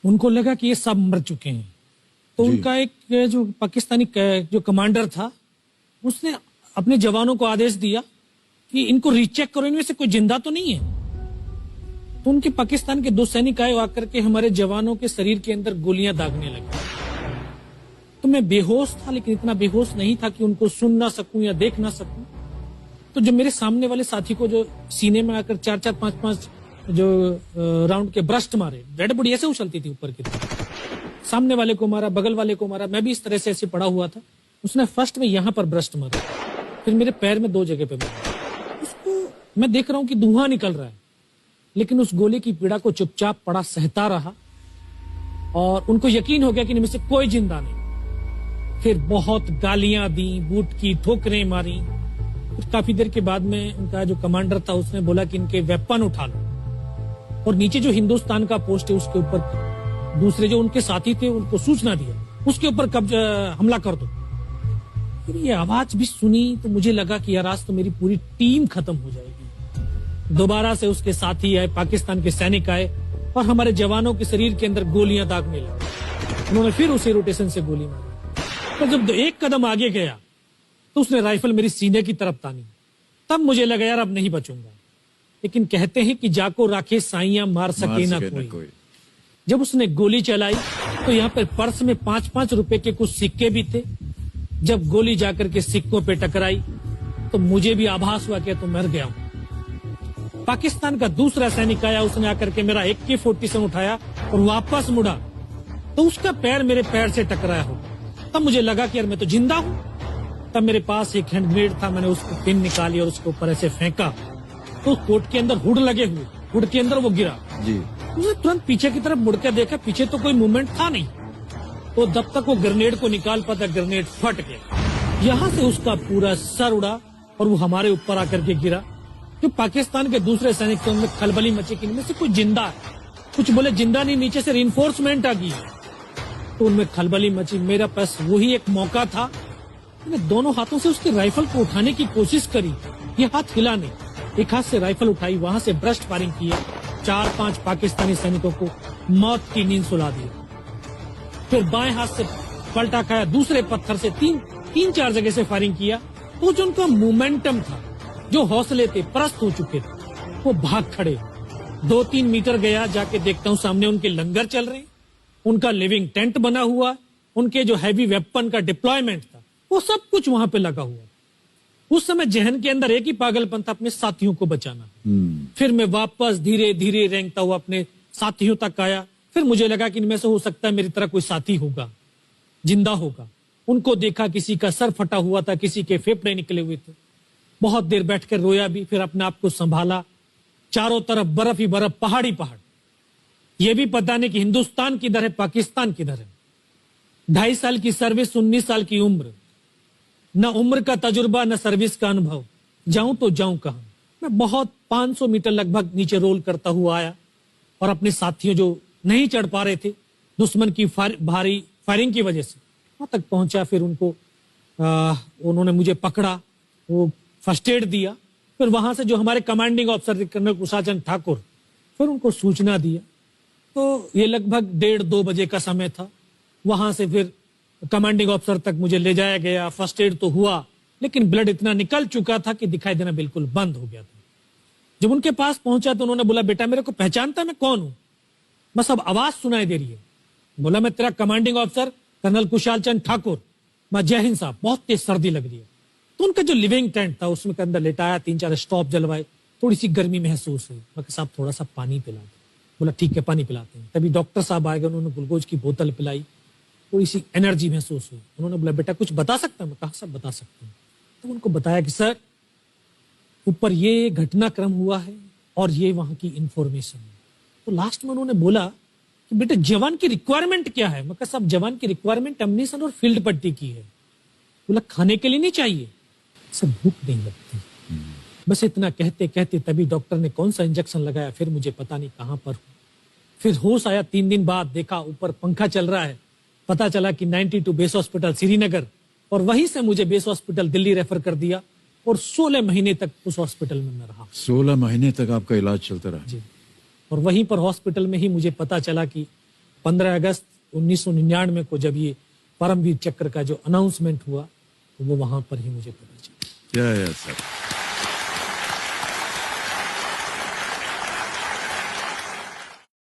उनको लगा कि ये सब मर चुके हैं, तो उनका एक जो पाकिस्तानी जो कमांडर था उसने अपने जवानों को आदेश दिया कि इनको रीचेक करो, इनमें से कोई जिंदा तो नहीं है। तो उनके पाकिस्तान के 2 सैनिक आए, आकर के हमारे जवानों के शरीर के अंदर गोलियां दागने लगे। तो मैं बेहोश था, लेकिन इतना बेहोश नहीं था कि उनको सुन ना सकूं या देख ना सकूं। तो जो मेरे सामने वाले साथी को जो सीने में आकर 4-4, 5-5 जो राउंड के ब्रस्ट मारे, डेड बॉडी ऐसे उछलती थी ऊपर की तरफ, सामने वाले को मारा, बगल वाले को मारा, मैं भी इस तरह से ऐसे पड़ा हुआ था। उसने फर्स्ट में यहां पर ब्रस्ट मारा, फिर मेरे पैर में 2 जगह पे मारा। उसको मैं देख रहा हूं कि धुआं निकल रहा है, लेकिन उस गोली की पीड़ा को चुपचाप पड़ा सहता रहा और उनको यकीन हो गया कि इनमें से कोई जिंदा नहीं। फिर बहुत गालियां दी, बूट की ठोकरें मारी। फिर काफी देर के बाद में उनका जो कमांडर था उसने बोला कि इनके वेपन उठा लो, और नीचे जो हिंदुस्तान का पोस्ट है उसके ऊपर दूसरे जो उनके साथी थे उनको सूचना दिया, उसके ऊपर हमला कर दो। फिर ये आवाज भी सुनी तो मुझे लगा कि यार आज तो मेरी पूरी टीम खत्म हो जाएगी। दोबारा से उसके साथी आए, पाकिस्तान के सैनिक आए और हमारे जवानों के शरीर के अंदर गोलियां दागने लगे। उन्होंने फिर उसी रोटेशन से गोली मारी। तो जब 1 कदम आगे गया तो उसने राइफल मेरी सीने की तरफ तानी। तब मुझे लगा यार अब नहीं बचूंगा, लेकिन कहते हैं कि जाको राखे साइयां मार सके ना कोई। जब उसने गोली चलाई तो यहाँ पे पर्स में 5-5 रुपए के कुछ सिक्के भी थे। जब गोली जाकर के सिक्कों पे टकराई तो मुझे भी आभास हुआ कि तो मर गया हूं। पाकिस्तान का दूसरा सैनिक आया, उसने आकर के मेरा AK-47 उठाया और वापस मुड़ा तो उसका पैर मेरे पैर से टकराया हो। तब मुझे लगा कि यार मैं तो जिंदा हूं। तब मेरे पास एक हैंड ग्रेनेड था, मैंने उसको पिन निकाली और उसके ऊपर ऐसे फेंका तो कोट के अंदर हुड लगे हुए, हुड के अंदर वो गिरा जी। उसने तुरंत पीछे की तरफ मुड़ के देखा, पीछे तो कोई मूवमेंट था नहीं। तो जब तक वो ग्रेनेड को निकाल पाता, ग्रेनेड फट गया। यहां से उसका पूरा सर उड़ा और वो हमारे ऊपर आकर के गिरा। जो पाकिस्तान के दूसरे सैनिक थे उनमें खलबली मची कि इनमें से कोई जिंदा है। कुछ बोले जिंदा नहीं, नीचे से रिइंफोर्समेंट आ गई। तो उनमें खलबली मची। मेरा पास वही एक मौका था, मैंने दोनों हाथों से उसकी राइफल को उठाने की कोशिश करी। ये हाथ हिला नहीं, एक हाथ से राइफल उठाई, वहां से ब्रस्ट फायरिंग किया। 4-5 पाकिस्तानी सैनिकों को मौत की नींद सुला दी। फिर बाएं हाथ से पलटा खाया, दूसरे पत्थर से 3-4 जगह से फायरिंग किया। तो जो उनका मोमेंटम था, जो हौसले थे, परस्त हो चुके थे, वो भाग खड़े। 2-3 मीटर गया, जाके देखता हूँ सामने उनके लंगर चल रहे, उनका लिविंग टेंट बना हुआ, उनके जो हैवी वेपन का डिप्लॉयमेंट था वो सब कुछ वहां पे लगा हुआ। उस समय जहन के अंदर एक ही पागलपन था, अपने साथियों को बचाना। फिर मैं वापस धीरे धीरे रेंगता हुआ अपने साथियों तक आया। फिर मुझे लगा कि इनमें से हो सकता है मेरी तरह कोई साथी होगा, जिंदा होगा। उनको देखा, किसी का सर फटा हुआ था, किसी के फेफड़े निकले हुए थे। बहुत देर बैठकर रोया भी, फिर अपने आप को संभाला। चारों तरफ बर्फ ही बर्फ, पहाड़ी पहाड़। यह भी पता नहीं कि हिंदुस्तान किधर है, पाकिस्तान किधर है। 2.5 साल की सर्विस, 19 साल की उम्र, न उम्र का तजुर्बा न सर्विस का अनुभव। जाऊं तो जाऊं कहां। मैं बहुत 500 मीटर लगभग नीचे रोल करता हुआ आया और अपने साथियों जो नहीं चढ़ पा रहे थे दुश्मन की भारी फायरिंग की वजह से, वहां तक पहुंचा। फिर उनको उन्होंने मुझे पकड़ा, वो फर्स्ट एड दिया। फिर वहां से जो हमारे कमांडिंग ऑफिसर कर्नल कुशाचंद ठाकुर, फिर उनको सूचना दिया। तो ये लगभग 1:30-2 बजे का समय था। वहां से फिर कमांडिंग ऑफिसर तक मुझे ले जाया गया। फर्स्ट एड तो हुआ, लेकिन ब्लड इतना निकल चुका था कि दिखाई देना बिल्कुल बंद हो गया था। जब उनके पास पहुंचा तो उन्होंने बोला, बेटा मेरे को पहचानता मैं कौन हूं? बस अब आवाज सुनाई दे रही है। बोला, मैं तेरा कमांडिंग ऑफिसर कर्नल कुशालचंद ठाकुर। मैं, जय हिंद साहब, बहुत तेज सर्दी लग रही है। तो उनका जो लिविंग टेंट था उसमें के अंदर लेटाया, 3-4 स्टॉप जलवाए, थोड़ी सी गर्मी महसूस हुई। मैं, साहब थोड़ा सा पानी पिला दो। बोला, ठीक है पानी पिलाते हैं। तभी डॉक्टर साहब आए गए, उन्होंने ग्लूकोज की बोतल पिलाई, थोड़ी सी एनर्जी महसूस हुई। उन्होंने बोला, बेटा कुछ बता सकता हूं? मैं कहा, सब बता सकते हैं। तो उनको बताया कि सर ऊपर ये घटनाक्रम हुआ है और ये वहां की इंफॉर्मेशन है। तो लास्ट में उन्होंने बोला कि बेटा जवान की रिक्वायरमेंट क्या है? मैं कहा, साहब जवान की रिक्वायरमेंट एम्युनिशन और फील्ड पट्टी की है। बोला, खाने के लिए नहीं चाहिए? सर भूख नहीं लगती। बस इतना कहते कहते तभी डॉक्टर ने कौन सा इंजेक्शन लगाया, फिर मुझे पता नहीं कहां पर हूं। फिर होश आया 3 दिन बाद, देखा ऊपर पंखा चल रहा है। पता चला कि 92 बेस हॉस्पिटल श्रीनगर, और वहीं से मुझे बेस हॉस्पिटल दिल्ली रेफर कर दिया और 16 महीने तक उस हॉस्पिटल में मैं रहा। 16 महीने तक आपका इलाज चलता रहा? जी। और वहीं पर हॉस्पिटल में ही मुझे पता चला कि 15 अगस्त 1999 को जब ये परमवीर चक्र का जो अनाउंसमेंट हुआ तो वो वहां पर ही मुझे पता चला। सर